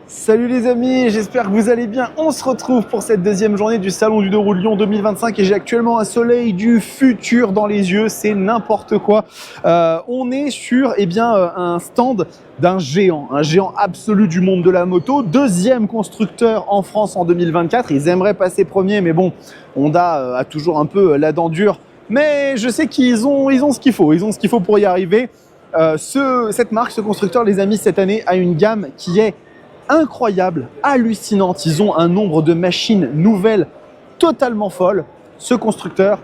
Salut les amis, j'espère que vous allez bien. On se retrouve pour cette deuxième journée du Salon du 2 roues Lyon 2025 et j'ai actuellement un soleil du futur dans les yeux, c'est n'importe quoi. On est sur un stand d'un géant, un géant absolu du monde de la moto, deuxième constructeur en France en 2024. Ils aimeraient passer premier, mais bon, Honda a toujours un peu la dent dure. Mais je sais qu'ils ont ce qu'il faut, pour y arriver. Cette marque, ce constructeur, les amis, cette année a une gamme qui est incroyable, hallucinante. Ils ont un nombre de machines nouvelles totalement folles. Ce constructeur,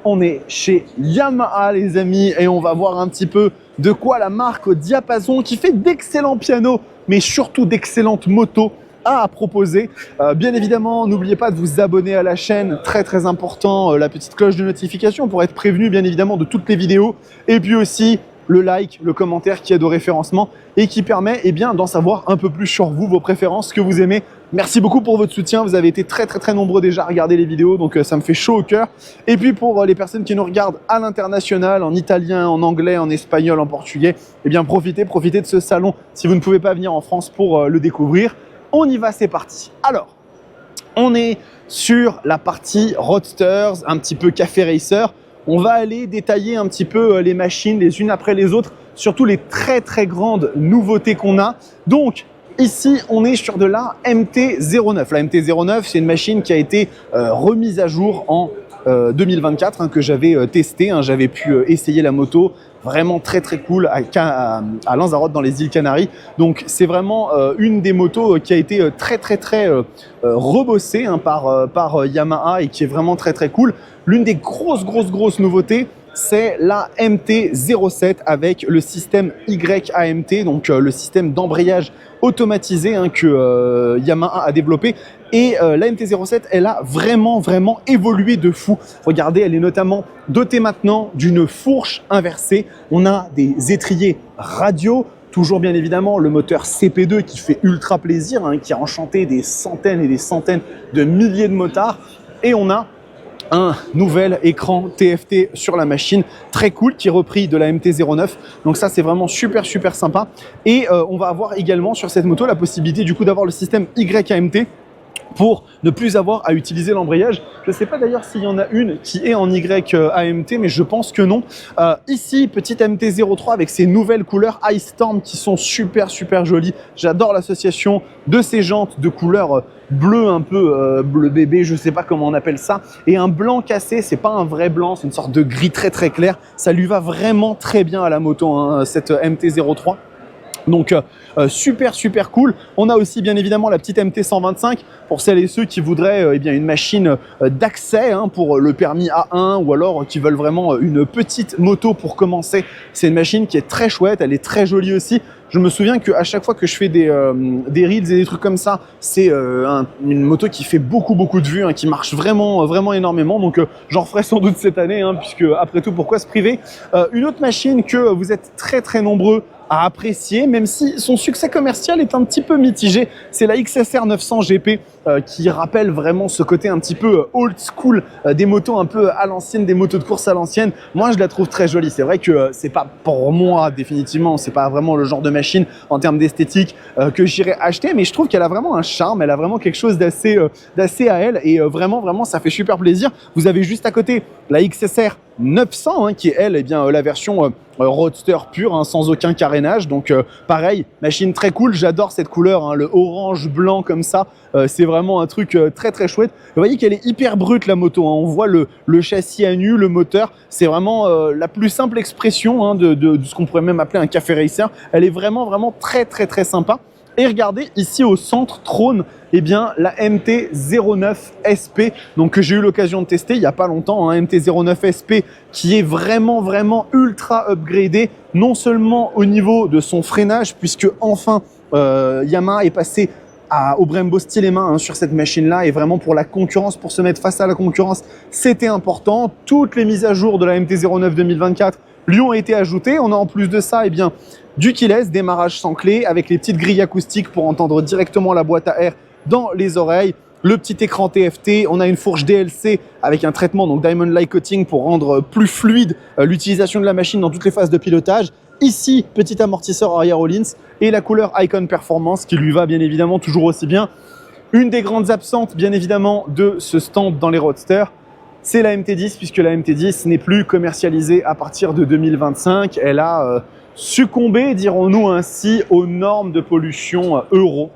on est chez Yamaha les amis et on va voir un petit peu de quoi la marque au diapason qui fait d'excellents pianos mais surtout d'excellentes motos a à proposer. Bien évidemment, n'oubliez pas de vous abonner à la chaîne, très important, la petite cloche de notification pour être prévenu bien évidemment de toutes les vidéos et puis aussi le like, le commentaire qui aide au référencement et qui permet d'en savoir un peu plus sur vous, vos préférences, ce que vous aimez. Merci beaucoup pour votre soutien, vous avez été très nombreux déjà à regarder les vidéos, donc ça me fait chaud au cœur. Et puis pour les personnes qui nous regardent à l'international, en italien, en anglais, en espagnol, en portugais, profitez de ce salon si vous ne pouvez pas venir en France pour le découvrir. On y va, c'est parti. Alors, on est sur la partie Roadsters, un petit peu café racer. On va aller détailler un petit peu les machines les unes après les autres, surtout les très grandes nouveautés qu'on a. Donc ici, on est sur de la MT-09. La MT-09, c'est une machine qui a été remise à jour en 2024, que j'avais testé. J'avais pu essayer la moto. Vraiment très cool à Lanzarote dans les îles Canaries. Donc c'est vraiment une des motos qui a été très rebossée par Yamaha et qui est vraiment très cool. L'une des grosses nouveautés, c'est la MT-07 avec le système YAMT, donc le système d'embrayage automatisé que Yamaha a développé. Et la MT-07, elle a vraiment évolué de fou. Regardez, elle est notamment dotée maintenant d'une fourche inversée. On a des étriers radio, toujours bien évidemment le moteur CP2 qui fait ultra plaisir, qui a enchanté des centaines et des centaines de milliers de motards. Et on a un nouvel écran TFT sur la machine, très cool, qui est repris de la MT-09. Donc ça, c'est vraiment super sympa. Et on va avoir également sur cette moto la possibilité du coup d'avoir le système YAMT pour ne plus avoir à utiliser l'embrayage. Je ne sais pas d'ailleurs s'il y en a une qui est en YAMT, mais je pense que non. Ici, petite MT-03 avec ses nouvelles couleurs Ice Storm qui sont super jolies. J'adore l'association de ces jantes de couleur bleu, un peu bleu bébé, je ne sais pas comment on appelle ça. Et un blanc cassé, c'est pas un vrai blanc, c'est une sorte de gris très clair. Ça lui va vraiment très bien à la moto, cette MT-03. Donc super cool. On a aussi bien évidemment la petite MT-125 pour celles et ceux qui voudraient une machine d'accès pour le permis A1 ou alors qui veulent vraiment une petite moto pour commencer. C'est une machine qui est très chouette, elle est très jolie aussi. Je me souviens qu'à chaque fois que je fais des reels et des trucs comme ça, c'est une moto qui fait beaucoup de vues, qui marche vraiment énormément. Donc j'en referai sans doute cette année, puisque après tout, pourquoi se priver. Une autre machine que vous êtes très nombreux à apprécier, même si son succès commercial est un petit peu mitigé, c'est la XSR 900 GP qui rappelle vraiment ce côté un petit peu old school, des motos un peu à l'ancienne, des motos de course à l'ancienne. Moi, je la trouve très jolie. C'est vrai que c'est pas pour moi définitivement, c'est pas vraiment le genre de machine en termes d'esthétique que j'irais acheter, mais je trouve qu'elle a vraiment un charme, elle a vraiment quelque chose d'assez à elle et vraiment ça fait super plaisir. Vous avez juste à côté la XSR 900 qui est elle la version roadster pure, sans aucun carénage. Donc pareil, machine très cool, j'adore cette couleur, le orange blanc comme ça, c'est vraiment un truc très chouette. Vous voyez qu'elle est hyper brute la moto, on voit le châssis à nu, le moteur, c'est vraiment la plus simple expression de ce qu'on pourrait même appeler un café racer. Elle est vraiment très sympa. Et regardez, ici au centre trône la MT-09 SP, donc que j'ai eu l'occasion de tester il n'y a pas longtemps, MT-09 SP qui est vraiment ultra upgradé, non seulement au niveau de son freinage, puisque enfin Yamaha est passé au Brembo Stylema sur cette machine-là, et vraiment pour la concurrence, pour se mettre face à la concurrence, c'était important. Toutes les mises à jour de la MT-09 2024 lui ont été ajoutées. On a en plus de ça du keyless, démarrage sans clé, avec les petites grilles acoustiques pour entendre directement la boîte à air dans les oreilles, le petit écran TFT, on a une fourche DLC avec un traitement donc Diamond Light Coating pour rendre plus fluide l'utilisation de la machine dans toutes les phases de pilotage. Ici, petit amortisseur arrière Öhlins et la couleur Icon Performance qui lui va bien évidemment toujours aussi bien. Une des grandes absentes, bien évidemment, de ce stand dans les Roadsters, c'est la MT10, puisque la MT10 n'est plus commercialisée à partir de 2025. Elle a succombé, dirons-nous ainsi, aux normes de pollution Euro.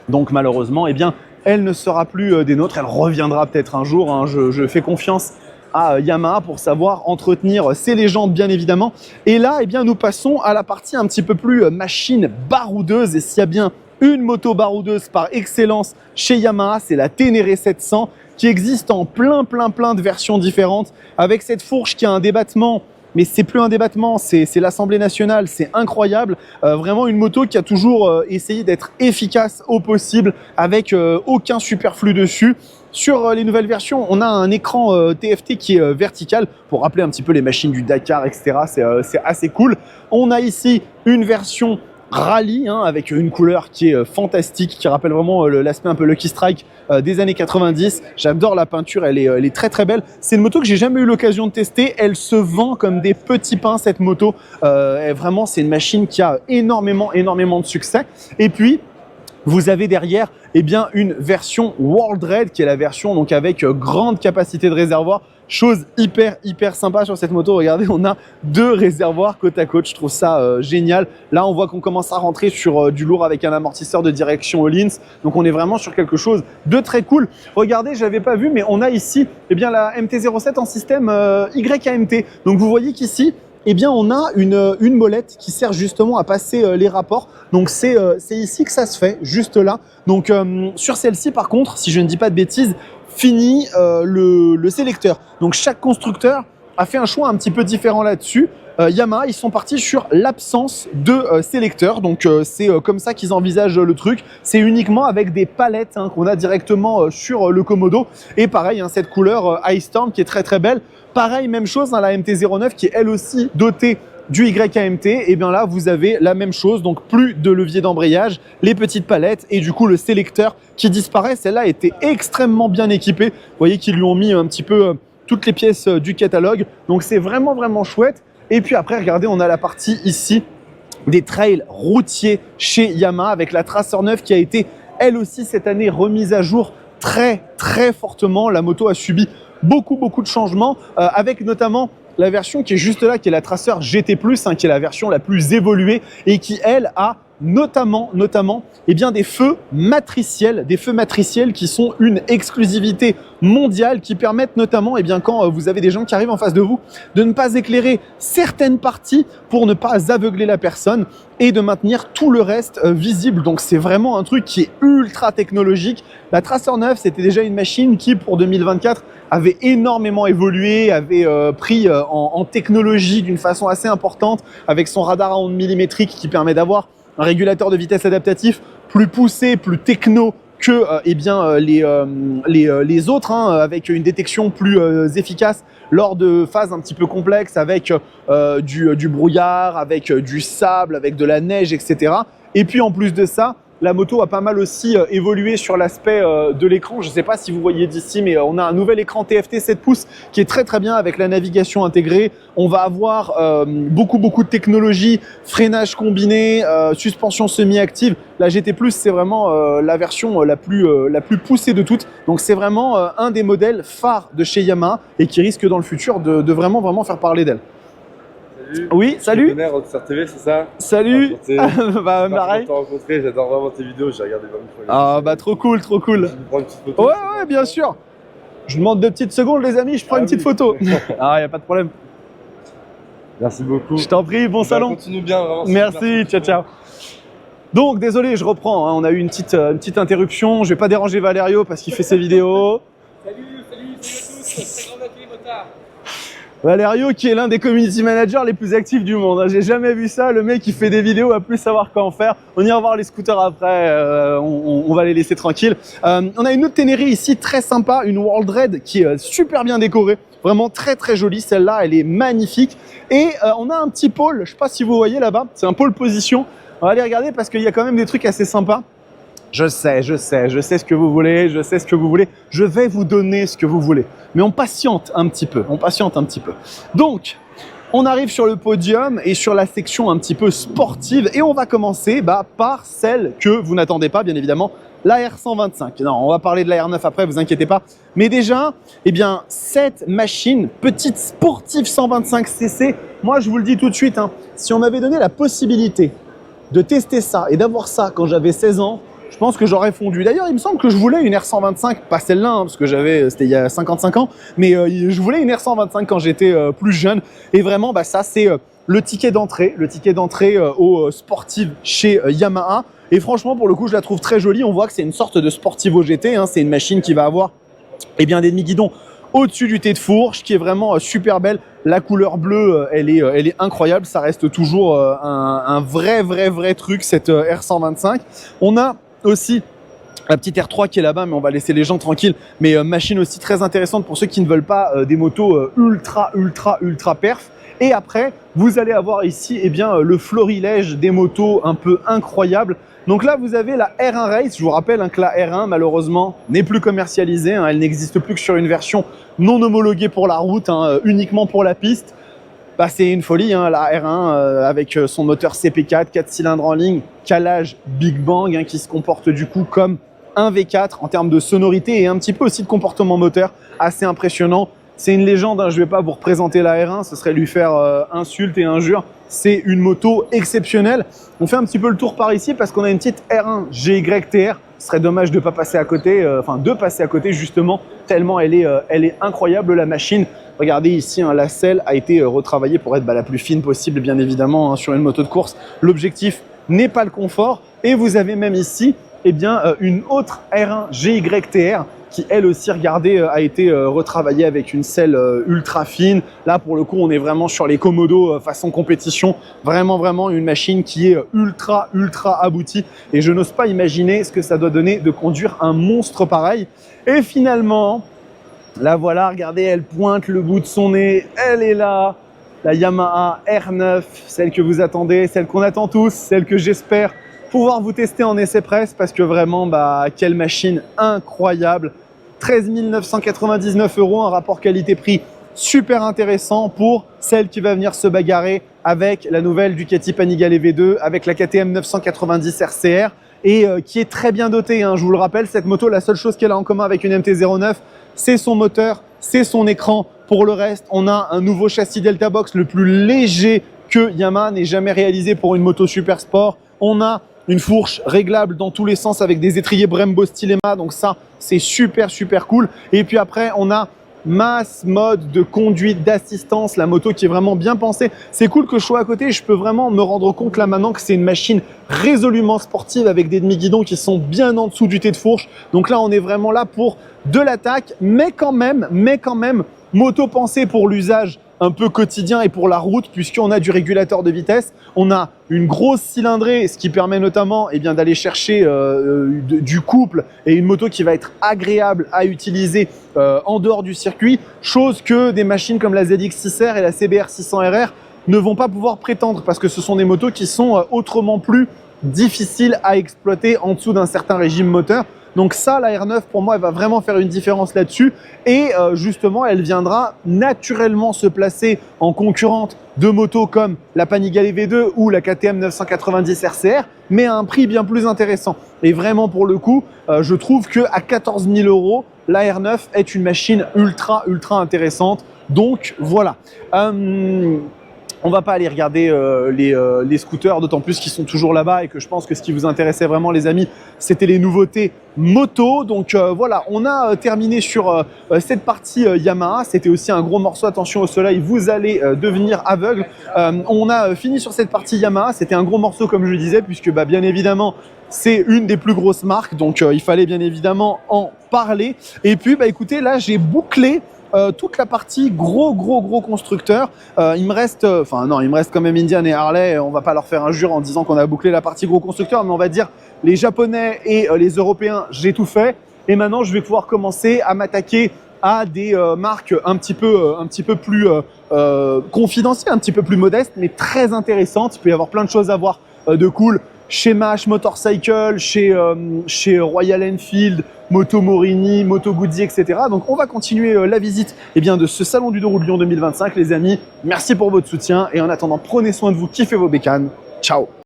Donc malheureusement, eh bien, elle ne sera plus des nôtres. Elle reviendra peut-être un jour, hein. Je fais confiance à Yamaha pour savoir entretenir ces légendes, bien évidemment. Et là, eh bien, nous passons à la partie un petit peu plus machine baroudeuse. Et s'il y a bien une moto baroudeuse par excellence chez Yamaha, c'est la Ténéré 700 qui existe en plein de versions différentes avec cette fourche qui a un débattement. Mais c'est plus un débattement, c'est l'Assemblée nationale, c'est incroyable. Vraiment une moto qui a toujours essayé d'être efficace au possible avec aucun superflu dessus. Sur les nouvelles versions, on a un écran TFT qui est vertical pour rappeler un petit peu les machines du Dakar, etc. C'est assez cool. On a ici une version rallye hein, avec une couleur qui est fantastique, qui rappelle vraiment l'aspect un peu Lucky Strike des années 90. J'adore la peinture, elle est très belle. C'est une moto que j'ai jamais eu l'occasion de tester. Elle se vend comme des petits pains cette moto. Vraiment, c'est une machine qui a énormément de succès. Et puis, vous avez derrière eh bien, une version World Red qui est la version donc, avec grande capacité de réservoir. Chose hyper sympa sur cette moto. Regardez, on a 2 réservoirs côte à côte. Je trouve ça génial. Là, on voit qu'on commence à rentrer sur du lourd avec un amortisseur de direction Öhlins. Donc, on est vraiment sur quelque chose de très cool. Regardez, je l'avais pas vu, mais on a ici eh bien, la MT-07 en système YAMT. Donc, vous voyez qu'ici, eh bien, on a une molette qui sert justement à passer les rapports. Donc, c'est ici que ça se fait, juste là. Donc, sur celle-ci, par contre, si je ne dis pas de bêtises, fini le sélecteur. Donc, chaque constructeur a fait un choix un petit peu différent là-dessus. Yamaha, ils sont partis sur l'absence de sélecteur. Donc, c'est comme ça qu'ils envisagent le truc. C'est uniquement avec des palettes hein, qu'on a directement sur le Komodo. Et pareil, hein, cette couleur Ice Storm qui est très belle. Pareil, même chose, hein, la MT-09 qui est elle aussi dotée du YAMT. Et bien là, vous avez la même chose. Donc, plus de levier d'embrayage, les petites palettes et du coup, le sélecteur qui disparaît. Celle-là était extrêmement bien équipée. Vous voyez qu'ils lui ont mis un petit peu toutes les pièces du catalogue. Donc, c'est vraiment chouette. Et puis après, regardez, on a la partie ici des trails routiers chez Yamaha avec la Tracer 9 qui a été, elle aussi, cette année remise à jour très fortement. La moto a subi beaucoup de changements avec notamment la version qui est juste là, qui est la Tracer GT+, hein, qui est la version la plus évoluée et qui, elle, a notamment eh bien, des feux matriciels qui sont une exclusivité mondiale qui permettent notamment, eh bien, quand vous avez des gens qui arrivent en face de vous, de ne pas éclairer certaines parties pour ne pas aveugler la personne et de maintenir tout le reste visible. Donc c'est vraiment un truc qui est ultra technologique. La Tracer 9, c'était déjà une machine qui, pour 2024, avait énormément évolué, avait pris en technologie d'une façon assez importante avec son radar à ondes millimétriques qui permet d'avoir un régulateur de vitesse adaptatif plus poussé, plus techno que eh bien, les autres, hein, avec une détection plus efficace lors de phases un petit peu complexes avec du brouillard, avec du sable, avec de la neige, etc. Et puis en plus de ça, la moto a pas mal aussi évolué sur l'aspect de l'écran. Je ne sais pas si vous voyez d'ici, mais on a un nouvel écran TFT 7 pouces qui est très bien avec la navigation intégrée. On va avoir beaucoup de technologies, freinage combiné, suspension semi-active. La GT+, c'est vraiment la version la plus poussée de toutes. Donc c'est vraiment un des modèles phares de chez Yamaha et qui risque dans le futur de vraiment faire parler d'elle. Salut. Oui, salut. Je te connais, Rockstar TV, c'est ça? Salut. Bah, pareil. J'adore vraiment tes vidéos, j'ai regardé 20 fois. Ah bah trop cool. Je vais prendre une petite photo. Ouais, bien sûr. Je demande 2 petites secondes, les amis, je prends une petite photo. Ah, y a pas de problème. Merci beaucoup. Je t'en prie, bon salon. Continue bien, vraiment. Merci, ciao. Donc, désolé, je reprends. Hein, on a eu une petite interruption. Je vais pas déranger Valerio parce qu'il fait ses vidéos. Salut à tous, très grand atelier motard. Valerio qui est l'un des community managers les plus actifs du monde. J'ai jamais vu ça, le mec qui fait des vidéos à plus savoir quoi en faire. On ira voir les scooters après, on va les laisser tranquilles. On a une autre Ténéré ici très sympa, une World Red qui est super bien décorée. Vraiment très jolie, celle-là elle est magnifique. Et on a un petit pôle, je sais pas si vous voyez là-bas, c'est un pôle position. On va aller regarder parce qu'il y a quand même des trucs assez sympas. Je sais ce que vous voulez, je vais vous donner ce que vous voulez. Mais on patiente un petit peu, Donc, On arrive sur le podium et sur la section un petit peu sportive et on va commencer par celle que vous n'attendez pas, bien évidemment, la R125. Non, on va parler de la R9 après, vous inquiétez pas. Mais déjà, eh bien, cette machine, petite sportive 125cc, moi je vous le dis tout de suite, hein, si on m'avait donné la possibilité de tester ça et d'avoir ça quand j'avais 16 ans, je pense que j'aurais fondu. D'ailleurs, il me semble que je voulais une R125, pas celle-là, hein, parce que c'était il y a 55 ans, mais je voulais une R125 quand j'étais plus jeune. Et vraiment, ça, c'est le ticket d'entrée aux sportives chez Yamaha. Et franchement, pour le coup, je la trouve très jolie. On voit que c'est une sorte de Sportivo GT. Hein. C'est une machine qui va avoir des demi-guidons au-dessus du thé de fourche, qui est vraiment super belle. La couleur bleue, elle est incroyable. Ça reste toujours un vrai truc, cette R125. On a aussi la petite R3 qui est là-bas, mais on va laisser les gens tranquilles. Mais machine aussi très intéressante pour ceux qui ne veulent pas des motos ultra perf. Et après, vous allez avoir ici le florilège des motos un peu incroyables. Donc là, vous avez la R1 Race. Je vous rappelle que la R1, malheureusement, n'est plus commercialisée. Elle n'existe plus que sur une version non homologuée pour la route, uniquement pour la piste. C'est une folie, la R1 avec son moteur CP4, 4 cylindres en ligne, calage Big Bang qui se comporte du coup comme un V4 en termes de sonorité et un petit peu aussi de comportement moteur, assez impressionnant. C'est une légende, je ne vais pas vous représenter la R1, ce serait lui faire insulte et injure. C'est une moto exceptionnelle. On fait un petit peu le tour par ici parce qu'on a une petite R1 GYTR. Ce serait dommage de ne pas passer à côté, de passer à côté justement, tellement elle est incroyable la machine. Regardez ici, la selle a été retravaillée pour être la plus fine possible, bien évidemment, sur une moto de course. L'objectif n'est pas le confort. Et vous avez même ici une autre R1 GYTR qui, elle aussi, regardez, a été retravaillée avec une selle ultra fine. Là, pour le coup, on est vraiment sur les Komodo façon compétition. Vraiment une machine qui est ultra aboutie. Et je n'ose pas imaginer ce que ça doit donner de conduire un monstre pareil. Et finalement, la voilà, regardez, elle pointe le bout de son nez, elle est là, la Yamaha R9, celle que vous attendez, celle qu'on attend tous, celle que j'espère pouvoir vous tester en essai presse parce que vraiment, quelle machine incroyable. 13 999 €, un rapport qualité-prix super intéressant pour celle qui va venir se bagarrer avec la nouvelle Ducati Panigale V2, avec la KTM 990 RCR et qui est très bien dotée. Je vous le rappelle, cette moto, la seule chose qu'elle a en commun avec une MT-09, c'est son moteur, c'est son écran. Pour le reste, on a un nouveau châssis Delta Box le plus léger que Yamaha n'ait jamais réalisé pour une moto super sport. On a une fourche réglable dans tous les sens avec des étriers Brembo Stylema. Donc ça, c'est super cool. Et puis après, on a masse mode de conduite, d'assistance, la moto qui est vraiment bien pensée. C'est cool que je sois à côté, je peux vraiment me rendre compte là maintenant que c'est une machine résolument sportive avec des demi-guidons qui sont bien en dessous du thé de fourche. Donc là, on est vraiment là pour de l'attaque, mais quand même, moto pensée pour l'usage un peu quotidien et pour la route, puisqu'on a du régulateur de vitesse, on a une grosse cylindrée, ce qui permet notamment d'aller chercher du couple et une moto qui va être agréable à utiliser en dehors du circuit, chose que des machines comme la ZX6R et la CBR 600RR ne vont pas pouvoir prétendre parce que ce sont des motos qui sont autrement plus difficiles à exploiter en dessous d'un certain régime moteur. Donc ça, la R9, pour moi, elle va vraiment faire une différence là-dessus. Et justement, elle viendra naturellement se placer en concurrente de motos comme la Panigale V2 ou la KTM 990 RCR, mais à un prix bien plus intéressant. Et vraiment, pour le coup, je trouve qu'à 14 000 €, la R9 est une machine ultra intéressante. Donc voilà. On va pas aller regarder les scooters, d'autant plus qu'ils sont toujours là-bas et que je pense que ce qui vous intéressait vraiment, les amis, c'était les nouveautés moto. Donc voilà, on a terminé sur cette partie Yamaha. C'était aussi un gros morceau. Attention au soleil, vous allez devenir aveugle. On a fini sur cette partie Yamaha. C'était un gros morceau, comme je le disais, puisque bien évidemment, c'est une des plus grosses marques. Donc il fallait bien évidemment en parler. Et puis, écoutez, là, j'ai bouclé toute la partie gros constructeur. Il me reste quand même Indian et Harley. On va pas leur faire injure en disant qu'on a bouclé la partie gros constructeur, mais on va dire les Japonais et les Européens, j'ai tout fait. Et maintenant, je vais pouvoir commencer à m'attaquer à des marques un petit peu plus confidentielles, un petit peu plus modestes, mais très intéressantes. Il peut y avoir plein de choses à voir de cool. Chez Mash Motorcycle, chez Royal Enfield, Moto Morini, Moto Guzzi, etc. Donc on va continuer la visite de ce salon du 2 roues de Lyon 2025 les amis. Merci pour votre soutien et en attendant prenez soin de vous, kiffez vos bécanes. Ciao.